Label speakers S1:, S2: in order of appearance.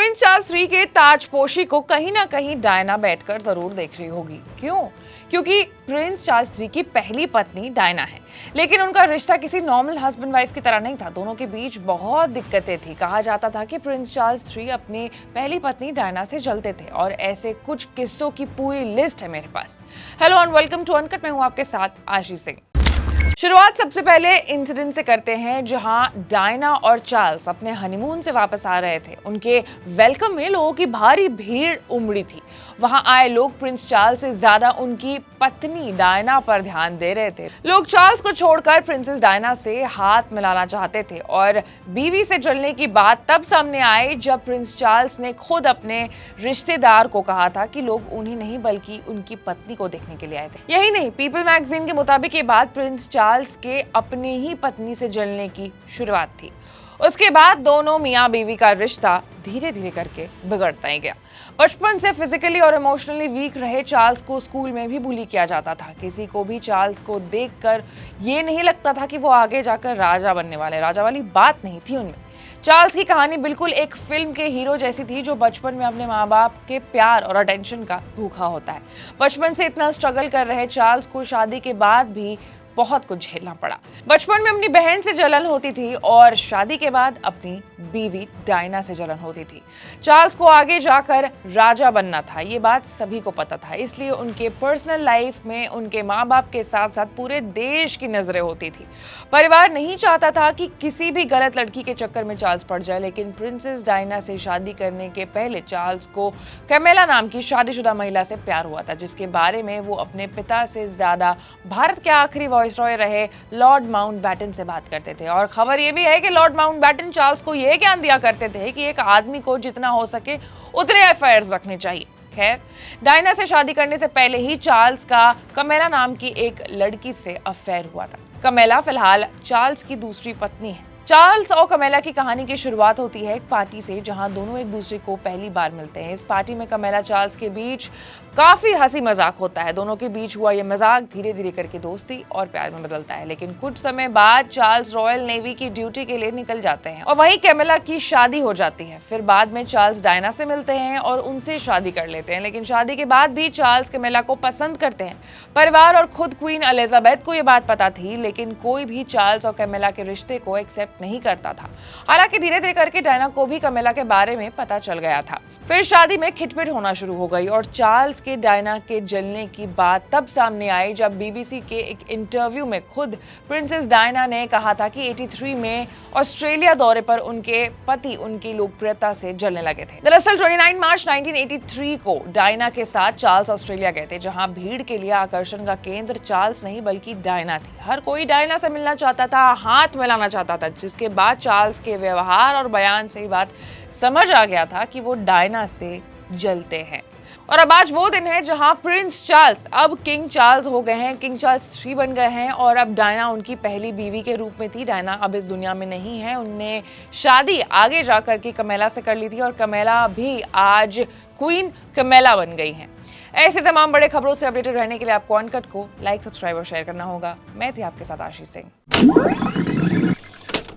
S1: Prince Charles III के ताजपोशी को कहीं ना कहीं डायना बैठकर जरूर देख रही होगी। क्यों? क्योंकि प्रिंस चार्ल्स III की पहली पत्नी डायना है, लेकिन उनका रिश्ता किसी नॉर्मल हस्बैंड वाइफ की तरह नहीं था। दोनों के बीच बहुत दिक्कतें थी। कहा जाता था कि प्रिंस चार्ल्स III अपनी पहली पत्नी डायना से जलते थे, और ऐसे कुछ किस्सों की पूरी लिस्ट है मेरे पास। Hello and welcome to Uncut, मैं हूं आपके साथ आशीष सिंह। शुरुआत सबसे पहले इंसिडेंट से करते हैं, जहां डायना और चार्ल्स अपने हनीमून से वापस आ रहे थे। उनके वेलकम में लोगों की भारी भीड़ उमड़ी थी। वहां आए लोग प्रिंस चार्ल्स से ज्यादा उनकी पत्नी डायना पर ध्यान दे रहे थे। लोग चार्ल्स को छोड़कर प्रिंसेस डायना से हाथ मिलाना चाहते थे, और बीवी से जलने की बात तब सामने आई जब प्रिंस चार्ल्स ने खुद अपने रिश्तेदार को कहा था कि लोग उन्हें नहीं बल्कि उनकी पत्नी को देखने के लिए आए थे। यही नहीं, पीपल मैगजीन के मुताबिक ये बात प्रिंस चार्ल्स के अपने ही पत्नी से जलने की शुरुआत थी। उसके बाद दोनों मियां बीवी का रिश्ता धीरे धीरे करके बिगड़ता ही गया। बचपन से फिजिकली और इमोशनली वीक रहे चार्ल्स को स्कूल में भी बुली किया जाता था। किसी को भी चार्ल्स को देखकर ये नहीं लगता था कि वो आगे जाकर राजा बनने वाले। राजा वाली बात नहीं थी उनमें। चार्ल्स की कहानी बिल्कुल एक फिल्म के हीरो जैसी थी, जो बचपन में अपने माँ बाप के प्यार और अटेंशन का भूखा होता है। बचपन से इतना स्ट्रगल कर रहे चार्ल्स को शादी के बाद भी बहुत कुछ झेलना पड़ा। बचपन में अपनी बहन से जलन होती थी, और शादी के बाद अपनी बीवी डायना से जलन होती थी। चार्ल्स को आगे जाकर राजा बनना था, ये बात सभी को पता था। इसलिए उनके पर्सनल लाइफ में उनके माँ बाप के साथ साथ पूरे देश की नजरें होती थी। परिवार नहीं चाहता था कि किसी भी गलत लड़की के चक्कर में चार्ल्स पड़ जाए, लेकिन प्रिंसेस डायना से शादी करने के पहले चार्ल्स को कैमिला नाम की शादीशुदा महिला से प्यार हुआ था, जिसके बारे में वो अपने पिता से ज्यादा भारत के आखिरी वायसरॉय रहे लॉर्ड माउंटबैटन से बात करते थे। और खबर ये भी है कि लॉर्ड माउंटबैटन चार्ल्स को यह ज्ञान दिया करते थे कि एक आदमी को जितना हो सके उतने अफेयर्स रखने चाहिए। खैर, डायना से शादी करने से पहले ही चार्ल्स का कैमिला नाम की एक लड़की से अफेयर हुआ था। कैमिला फिलहाल चार्ल्स की दूसरी पत्नी है। चार्ल्स और कैमिला की कहानी की शुरुआत होती है एक पार्टी से, जहां दोनों एक दूसरे को पहली बार मिलते हैं। इस पार्टी में कैमिला चार्ल्स के बीच काफी हंसी मजाक होता है। दोनों के बीच हुआ ये मजाक धीरे धीरे करके दोस्ती और प्यार में बदलता है। लेकिन कुछ समय बाद चार्ल्स रॉयल नेवी की ड्यूटी के लिए निकल जाते हैं, और वहीं कैमिला की शादी हो जाती है। फिर बाद में चार्ल्स डायना से मिलते हैं और उनसे शादी कर लेते हैं। लेकिन शादी के बाद भी चार्ल्स कैमिला को पसंद करते हैं। परिवार और खुद क्वीन एलिजाबेथ को ये बात पता थी, लेकिन कोई भी चार्ल्स और कैमिला के रिश्ते को एक्सेप्ट नहीं करता था। हालांकि धीरे धीरे करके डायना को भी कैमिला के बारे में पता चल गया था। फिर शादी में खिटपिट होना शुरू हो गई, और चार्ल्स के डायना के जलने की बात तब सामने आई जब बीबीसी के एक इंटरव्यू में खुद प्रिंसेस डायना ने कहा था कि 83 में ऑस्ट्रेलिया दौरे पर उनके पति उनकी लोकप्रियता से जलने लगे थे। दरअसल 29 मार्च 1983 को डायना के साथ चार्ल्स ऑस्ट्रेलिया गए थे, जहां भीड़ के लिए आकर्षण का केंद्र चार्ल्स नहीं बल्कि डायना थी। हर कोई डायना से मिलना चाहता था, हाथ मिलाना चाहता था, जिसके बाद चार्ल्स के व्यवहार और बयान से ही बात समझ आ गया था कि वो डायना से जलते हैं। और अब आज वो दिन है जहां प्रिंस चार्ल्स अब किंग चार्ल्स हो गए हैं, किंग चार्ल्स III बन गए हैं, और अब डायना उनकी पहली बीवी के रूप में थी। डायना अब इस दुनिया में नहीं है। उनने शादी आगे जाकर के कैमिला से कर ली थी, और कैमिला भी आज क्वीन कैमिला बन गई हैं। ऐसे तमाम बड़े खबरों से अपडेटेड रहने के लिए आपको अनकट को लाइक, सब्सक्राइब और शेयर करना होगा। मैं थी आपके साथ आशीष सिंह।